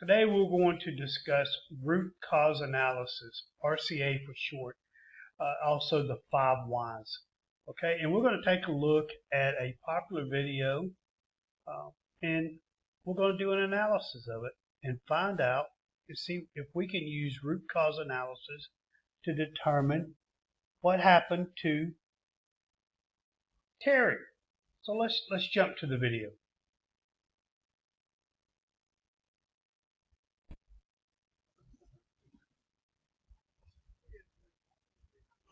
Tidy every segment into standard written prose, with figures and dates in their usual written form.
Today we're going to discuss root cause analysis, RCA for short, also the 5 whys. Okay, and we're going to take a look at a popular video and we're going to do an analysis of it and find out and see if we can use root cause analysis to determine what happened to Terry. So let's jump to the video.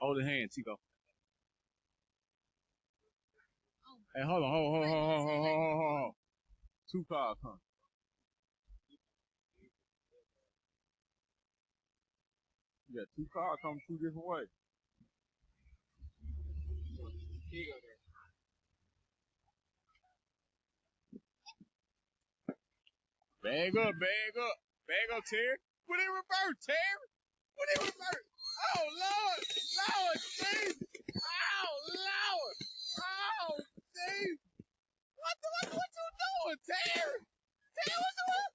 Hold the hand, Tico. Hey, hold on, hold. 2 cars, huh? You got 2 cars coming 2 different ways. Bag up, Terry. Put in reverse, Terry. Put in reverse. Oh, Lord, Jesus. Oh, Lord. Oh, Jesus. What you doing, Terry? Terry, what you doing?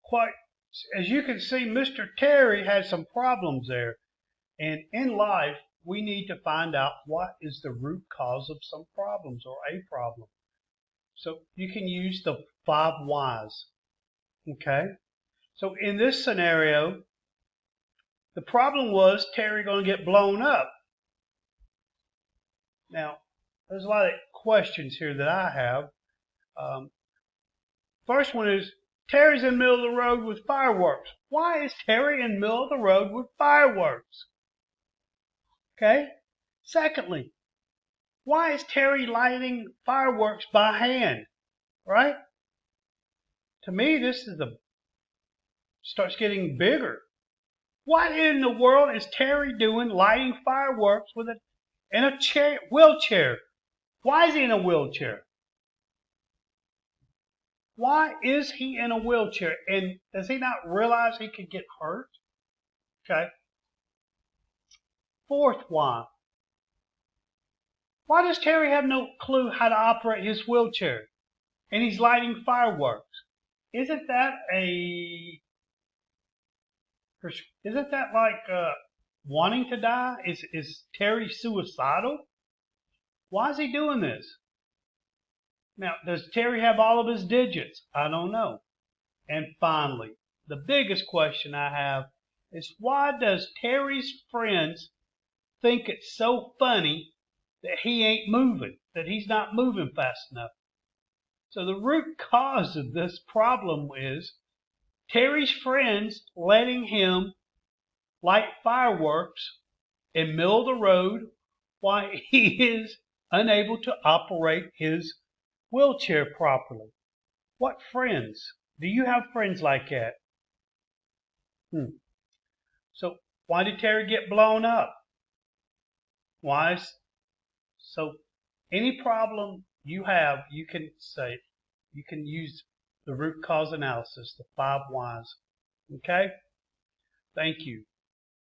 Quite, as you can see, Mr. Terry has some problems there. And in life, we need to find out what is the root cause of some problems or a problem. So you can use the 5 whys. Okay? So in this scenario, the problem was Terry going to get blown up. Now, there's a lot of questions here that I have. First one is, Terry's in the middle of the road with fireworks. Why is Terry in the middle of the road with fireworks? Okay? Secondly, why is Terry lighting fireworks by hand? Right? To me, this is starts getting bigger. What in the world is Terry doing lighting fireworks in a wheelchair? Why is he in a wheelchair? Why is he in a wheelchair? And does he not realize he could get hurt? Okay. Fourth why. Why does Terry have no clue how to operate his wheelchair? And he's lighting fireworks. Isn't that like wanting to die? Is Terry suicidal? Why is he doing this? Now, does Terry have all of his digits? I don't know. And finally, the biggest question I have is, why does Terry's friends think it's so funny that he ain't moving, that he's not moving fast enough? So the root cause of this problem is Terry's friends letting him light fireworks in the middle of the road while he is unable to operate his wheelchair properly. What friends? Do you have friends like that? So why did Terry get blown up? So any problem you have, you can use the root cause analysis, the 5 whys. Okay? Thank you.